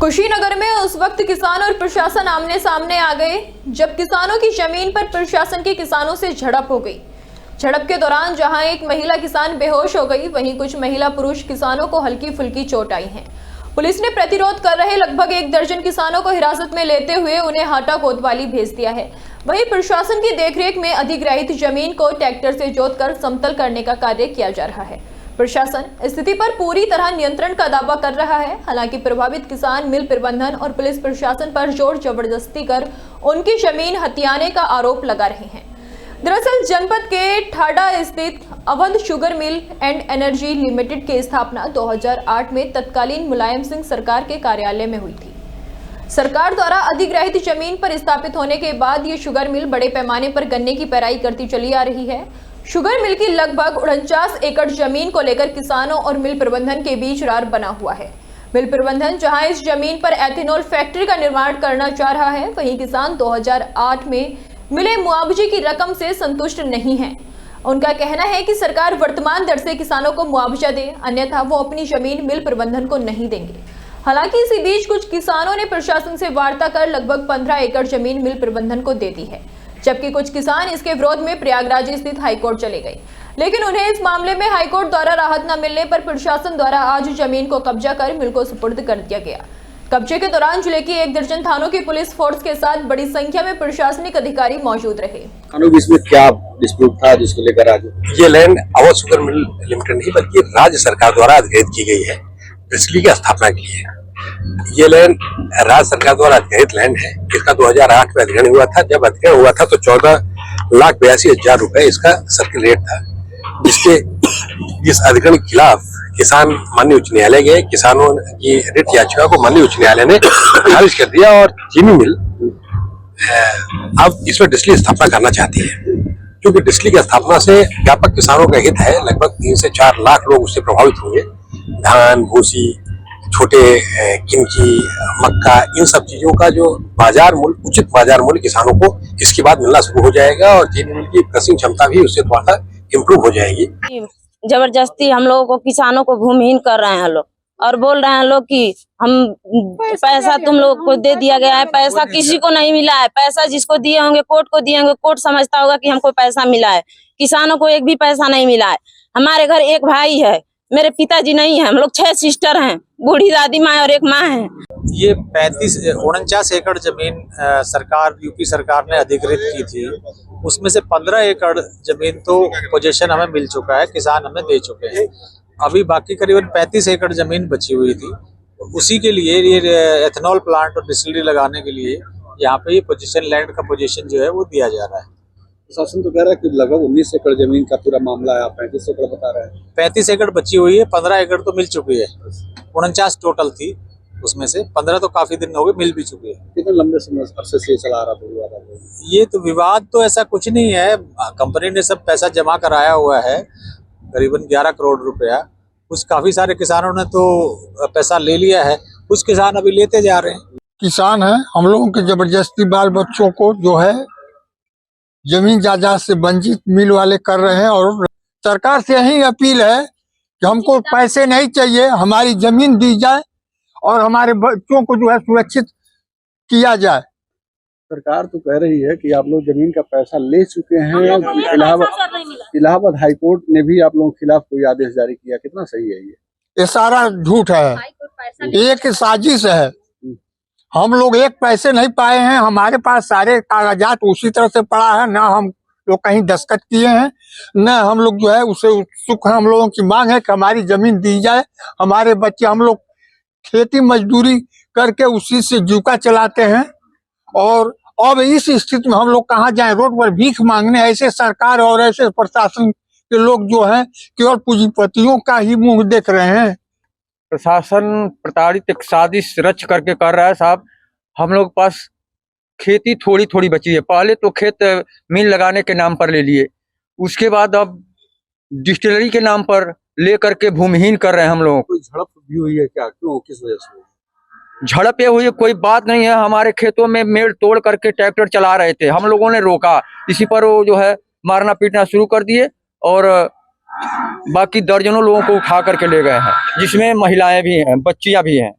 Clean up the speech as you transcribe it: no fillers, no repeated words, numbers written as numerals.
कुशीनगर में उस वक्त किसान और प्रशासन आमने सामने आ गए जब किसानों की जमीन पर प्रशासन के किसानों से झड़प हो गई। झड़प के दौरान जहां एक महिला किसान बेहोश हो गई, वहीं कुछ महिला पुरुष किसानों को हल्की फुल्की चोट आई है। पुलिस ने प्रतिरोध कर रहे लगभग 1 दर्जन किसानों को हिरासत में लेते हुए उन्हें हाटा कोतवाली भेज दिया है। वहीं प्रशासन की देखरेख में अधिग्रहित जमीन को ट्रैक्टर से जोतकर समतल करने का कार्य किया जा रहा है। प्रशासन स्थिति पर पूरी तरह नियंत्रण का दावा कर रहा है। हालांकि प्रभावित किसान मिल प्रबंधन और पुलिस प्रशासन पर जोर जबरदस्ती कर उनकी जमीन हथियाने का आरोप लगा रहे हैं। दरअसल जनपद के ठाडा स्थित Awadh sugar mill and energy limited की स्थापना 2008 में तत्कालीन मुलायम सिंह सरकार के कार्यालय में हुई थी। सरकार द्वारा अधिग्रहित जमीन पर स्थापित होने के बाद ये शुगर मिल बड़े पैमाने पर गन्ने की पेराई करती चली आ रही है। शुगर मिल की लगभग 49 एकड़ जमीन को लेकर किसानों और मिल प्रबंधन के बीच रार बना हुआ है। मिल प्रबंधन जहां इस जमीन पर एथेनॉल फैक्ट्री का निर्माण करना चाह रहा है, वहीं किसान 2008 में मिले मुआवजे की रकम से संतुष्ट नहीं है। उनका कहना है कि सरकार वर्तमान दर से किसानों को मुआवजा दे, अन्यथा वो अपनी जमीन मिल प्रबंधन को नहीं देंगे। हालांकि इसी बीच कुछ किसानों ने प्रशासन से वार्ता कर लगभग 15 एकड़ जमीन मिल प्रबंधन को दे दी है, जबकि कुछ किसान इसके विरोध में प्रयागराज स्थित हाईकोर्ट चले गए। लेकिन उन्हें इस मामले में हाईकोर्ट द्वारा राहत न मिलने पर प्रशासन द्वारा आज जमीन को कब्जा कर मिल को सुपुर्द कर दिया गया। कब्जे के दौरान जिले की 1 दर्जन थानों की पुलिस फोर्स के साथ बड़ी संख्या में प्रशासनिक अधिकारी मौजूद रहे। इसमें क्या डिस्प्यूट था जिसको लेकर आज ये land Awadh sugar mill limited नहीं बल्कि राज्य सरकार द्वारा अधिग्रहित की गई है, इसलिए की स्थापना की है। ये लैंड राज्य सरकार द्वारा अधिग्रहित लैंड है। इसका 2008 में अधिग्रहण हुआ था। जब अधिग्रहण हुआ था तो 14,82,000 रुपए इसका सर्किल रेट था। जिसके इस अधिग्रहण के खिलाफ किसान माननीय उच्च न्यायालय गए। किसानों की रिट याचिका को माननीय उच्च न्यायालय ने खारिज कर दिया और चीनी मिल अब इसमें डिस्टिलरी स्थापना करना चाहती है। क्योंकि डिस्टिलरी की स्थापना से व्यापक किसानों का हित है। लगभग 3 से 4 लाख लोग उससे प्रभावित होंगे। धान, भूसी, छोटे किनकी, मक्का, इन सब चीजों का जो बाजार मूल्य, उचित बाजार मूल्य किसानों को इसके बाद मिलना शुरू हो जाएगा और चीनी मिल की क्रसिंग क्षमता भी उससे थोड़ा सा इम्प्रूव हो जाएगी। जबरदस्ती हम लोगों को, किसानों को भूमिहीन कर रहे हैं लोग और बोल रहे हैं लोग कि हम पैसा तुम लोग को दे दिया गया है। पैसा किसी को नहीं मिला है। पैसा जिसको दिए होंगे कोर्ट को दिए होंगे, कोर्ट समझता होगा कि हमको पैसा मिला है। किसानों को एक भी पैसा नहीं मिला है। हमारे घर एक भाई है, मेरे पिताजी नहीं है, हम लोग 6 सिस्टर हैं, बूढ़ी दादी माँ और एक माँ है। ये 49 एकड़ जमीन सरकार, यूपी सरकार ने अधिग्रहित की थी। उसमें से 15 एकड़ जमीन तो पोजीशन हमें मिल चुका है, किसान हमें दे चुके हैं। अभी बाकी करीबन 35 एकड़ जमीन बची हुई थी। उसी के लिए ये एथेनॉल प्लांट और डिस्टिलरी लगाने के लिए यहाँ पे ये पोजीशन, लैंड का पोजीशन जो है वो दिया जा रहा है। प्रशासन तो कह रहा है कि लगभग 19 एकड़ जमीन का पूरा मामला है। आप 35 एकड़ बता रहे हैं। 35 एकड़ बची हुई है, 15 एकड़ तो मिल चुकी है। 49 टोटल थी, उसमें से 15 तो काफी दिन हो गए, मिल भी चुकी है। कितने लंबे समय अरसे से चला रहा था ये तो विवाद तो ऐसा कुछ नहीं है। कंपनी ने सब पैसा जमा कराया हुआ है, करीबन 11 करोड़ रुपया। कुछ काफी सारे किसानों ने तो पैसा ले लिया है, कुछ किसान अभी लेते जा रहे हैं। किसान है, हम लोगों के जबरदस्ती बाल बच्चों को जो है जमीन जायदाद से वंचित मिल वाले कर रहे हैं। और सरकार से यही अपील है कि हमको पैसे नहीं चाहिए, हमारी जमीन दी जाए और हमारे बच्चों को जो है सुरक्षित किया जाए। सरकार तो कह रही है कि आप लोग जमीन का पैसा ले चुके हैं। इलाहाबाद हाईकोर्ट ने भी आप लोगों के खिलाफ कोई आदेश जारी किया। कितना सही है ये सारा झूठ है, एक साजिश है। हम लोग एक पैसे नहीं पाए हैं। हमारे पास सारे कागजात उसी तरह से पड़ा है। ना हम लोग कहीं दस्तखत किए हैं, न हम लोग जो है उसे उत्सुक हैं। हम लोगों की मांग है कि हमारी जमीन दी जाए। हमारे बच्चे, हम लोग खेती मजदूरी करके उसी से जीविका चलाते हैं और अब इस स्थिति में हम लोग कहाँ जाएं? रोड पर भीख मांगने। ऐसे सरकार और ऐसे प्रशासन के लोग जो हैं केवल पूंजीपतियों का ही मुंह देख रहे हैं। प्रशासन प्रताड़ित एक साजिश रच करके कर रहा है साहब। हम लोग पास खेती थोड़ी थोड़ी बची है। पहले तो खेत मिल लगाने के नाम पर ले लिए, उसके बाद अब डिस्टिलरी के नाम पर ले करके भूमिहीन कर रहे हैं हम लोगों को। कोई झड़प भी हुई है क्या? क्यों, किस वजह से झड़प ये हुई है? कोई बात नहीं है। हमारे खेतों में मेड़ तोड़ करके ट्रैक्टर चला रहे थे, हम लोगों ने रोका। इसी पर वो जो है मारना पीटना शुरू कर दिए और बाकी दर्जनों लोगों को उठा करके ले गए हैं, जिसमें महिलाएं भी हैं, बच्चियां भी हैं।